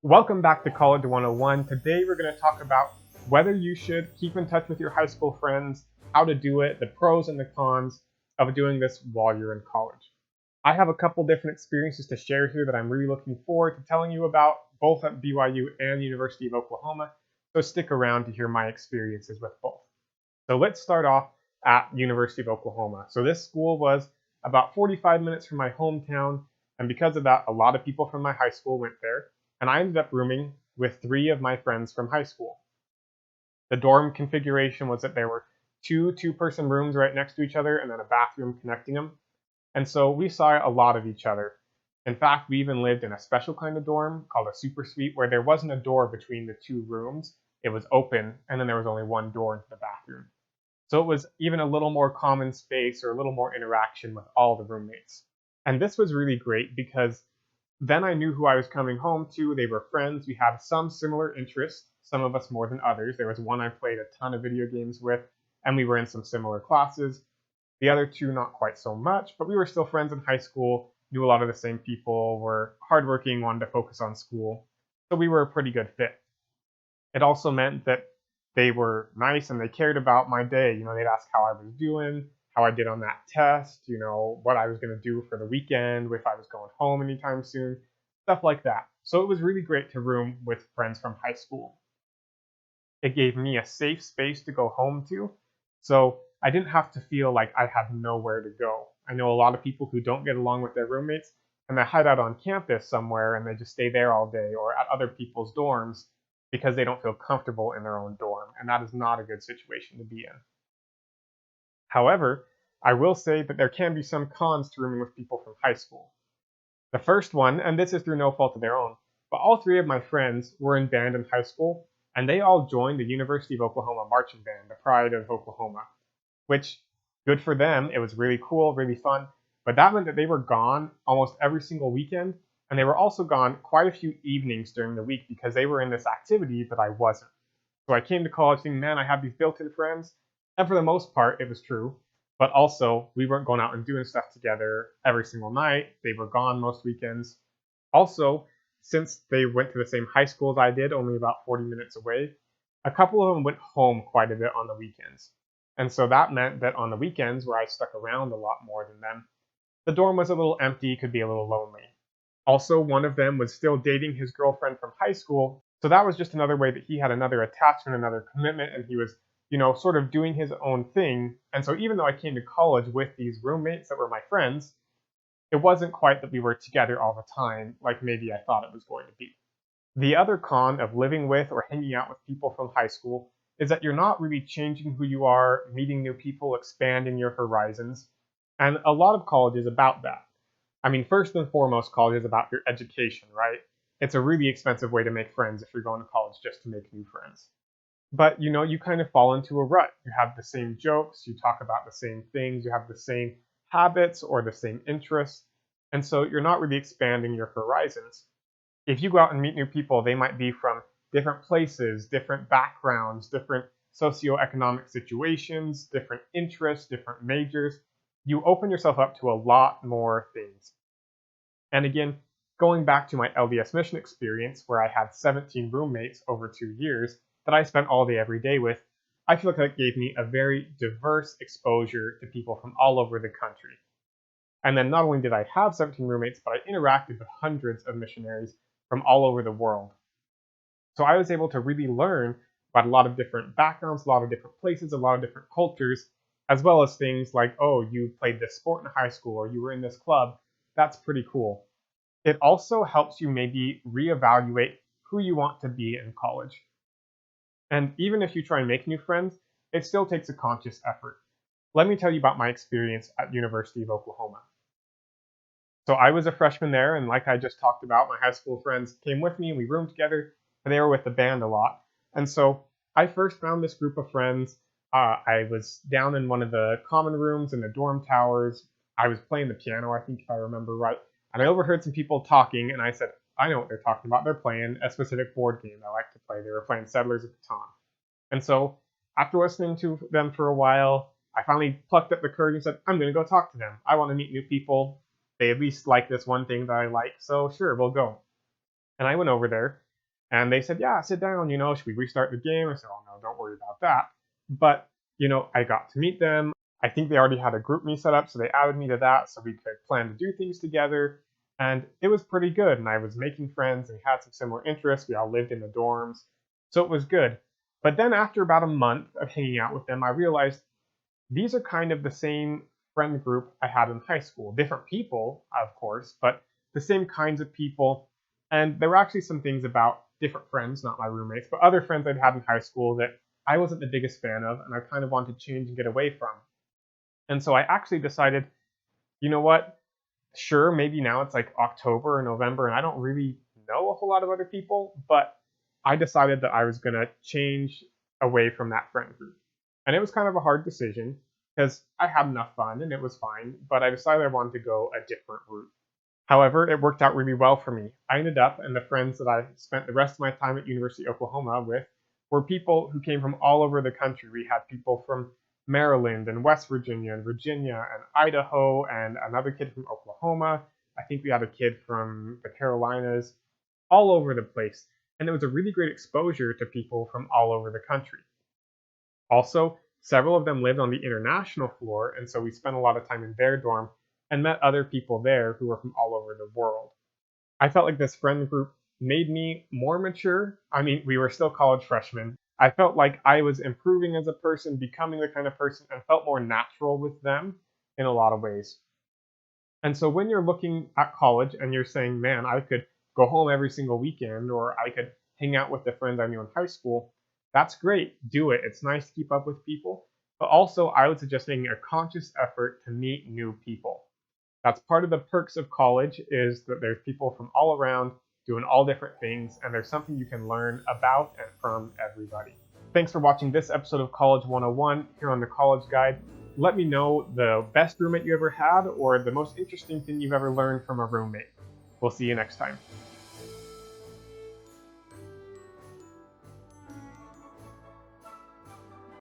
Welcome back to College 101. Today we're going to talk about whether you should keep in touch with your high school friends, how to do it, the pros and the cons of doing this while you're in college. I have a couple different experiences to share here that I'm really looking forward to telling you about, both at BYU and the University of Oklahoma, so stick around to hear my experiences with both. So let's start off at University of Oklahoma. So this school was about 45 minutes from my hometown, and because of that, a lot of people from my high school went there, and I ended up rooming with 3 of my friends from high school. The dorm configuration was that there were two-person rooms right next to each other and then a bathroom connecting them. And so we saw a lot of each other. In fact, we even lived in a special kind of dorm called a super suite where there wasn't a door between the 2 rooms. It was open, and then there was only one door into the bathroom. So it was even a little more common space or a little more interaction with all the roommates. And this was really great because then I knew who I was coming home to. They were friends. We had some similar interests, some of us more than others. There was one I played a ton of video games with, and we were in some similar classes. The other 2, not quite so much, but we were still friends in high school, knew a lot of the same people, were hardworking, wanted to focus on school. So we were a pretty good fit. It also meant that they were nice and they cared about my day. They'd ask how I was doing, how I did on that test, what I was going to do for the weekend, if I was going home anytime soon, stuff like that. So it was really great to room with friends from high school. It gave me a safe space to go home to, so I didn't have to feel like I had nowhere to go. I know a lot of people who don't get along with their roommates and they hide out on campus somewhere and they just stay there all day or at other people's dorms because they don't feel comfortable in their own dorm, and that is not a good situation to be in. However, I will say that there can be some cons to rooming with people from high school. The first one, and this is through no fault of their own, but all 3 of my friends were in band in high school, and they all joined the University of Oklahoma marching band, the Pride of Oklahoma, which, good for them, it was really cool, really fun, but that meant that they were gone almost every single weekend, and they were also gone quite a few evenings during the week because they were in this activity that I wasn't. So I came to college thinking, man, I have these built-in friends, and for the most part, it was true. But also, we weren't going out and doing stuff together every single night. They were gone most weekends. Also, since they went to the same high school as I did, only about 40 minutes away, a couple of them went home quite a bit on the weekends. And so that meant that on the weekends, where I stuck around a lot more than them, the dorm was a little empty, could be a little lonely. Also, one of them was still dating his girlfriend from high school, so that was just another way that he had another attachment, another commitment, and he was sort of doing his own thing. And so even though I came to college with these roommates that were my friends, it wasn't quite that we were together all the time like maybe I thought it was going to be. The other con of living with or hanging out with people from high school is that you're not really changing who you are, meeting new people, expanding your horizons. And a lot of college is about that. I mean, first and foremost, college is about your education, right? It's a really expensive way to make friends if you're going to college just to make new friends. But you kind of fall into a rut. You have the same jokes, you talk about the same things, you have the same habits or the same interests, and so you're not really expanding your horizons. If you go out and meet new people, they might be from different places, different backgrounds, different socioeconomic situations, different interests, different majors. You open yourself up to a lot more things. And again, going back to my LDS mission experience, where I had 17 roommates over 2 years that I spent all day every day with, I feel like that gave me a very diverse exposure to people from all over the country. And then not only did I have 17 roommates, but I interacted with hundreds of missionaries from all over the world. So I was able to really learn about a lot of different backgrounds, a lot of different places, a lot of different cultures, as well as things like, oh, you played this sport in high school or you were in this club. That's pretty cool. It also helps you maybe reevaluate who you want to be in college. And even if you try and make new friends, it still takes a conscious effort. Let me tell you about my experience at University of Oklahoma. So I was a freshman there, and like I just talked about, my high school friends came with me and we roomed together, and they were with the band a lot. And so I first found this group of friends. I was down in one of the common rooms in the dorm towers. I was playing the piano, I think, if I remember right. And I overheard some people talking, and I said, I know what they're talking about. They're playing a specific board game I like to play. They were playing Settlers of Catan. And so after listening to them for a while, I finally plucked up the courage and said, I'm going to go talk to them. I want to meet new people. They at least like this one thing that I like, so sure, we'll go. And I went over there, And they said, yeah, sit down, should we restart the game? I said, oh no, don't worry about that. But, I got to meet them. I think they already had a group me set up, so they added me to that so we could plan to do things together. And it was pretty good. And I was making friends and had some similar interests. We all lived in the dorms. So it was good. But then after about a month of hanging out with them, I realized these are kind of the same friend group I had in high school. Different people, of course, but the same kinds of people. And there were actually some things about different friends, not my roommates, but other friends I'd had in high school that I wasn't the biggest fan of, and I kind of wanted to change and get away from. And so I actually decided, you know what? Sure, maybe now it's like October or November, and I don't really know a whole lot of other people, but I decided that I was going to change away from that friend group. And it was kind of a hard decision because I had enough fun and it was fine, but I decided I wanted to go a different route. However, it worked out really well for me. I ended up, and the friends that I spent the rest of my time at University of Oklahoma with were people who came from all over the country. We had people from Maryland and West Virginia and Virginia and Idaho and another kid from Oklahoma. I think we had a kid from the Carolinas, all over the place. And it was a really great exposure to people from all over the country. Also, several of them lived on the international floor, and so we spent a lot of time in their dorm and met other people there who were from all over the world. I felt like this friend group made me more mature. I mean, we were still college freshmen. I felt like I was improving as a person, becoming the kind of person, and felt more natural with them in a lot of ways. And so when you're looking at college and you're saying, man, I could go home every single weekend or I could hang out with the friends I knew in high school, that's great. Do it. It's nice to keep up with people. But also, I would suggest making a conscious effort to meet new people. That's part of the perks of college is that there's people from all around doing all different things, and there's something you can learn about and from everybody. Thanks for watching this episode of College 101 here on the College Guide. Let me know the best roommate you ever had or the most interesting thing you've ever learned from a roommate. We'll see you next time.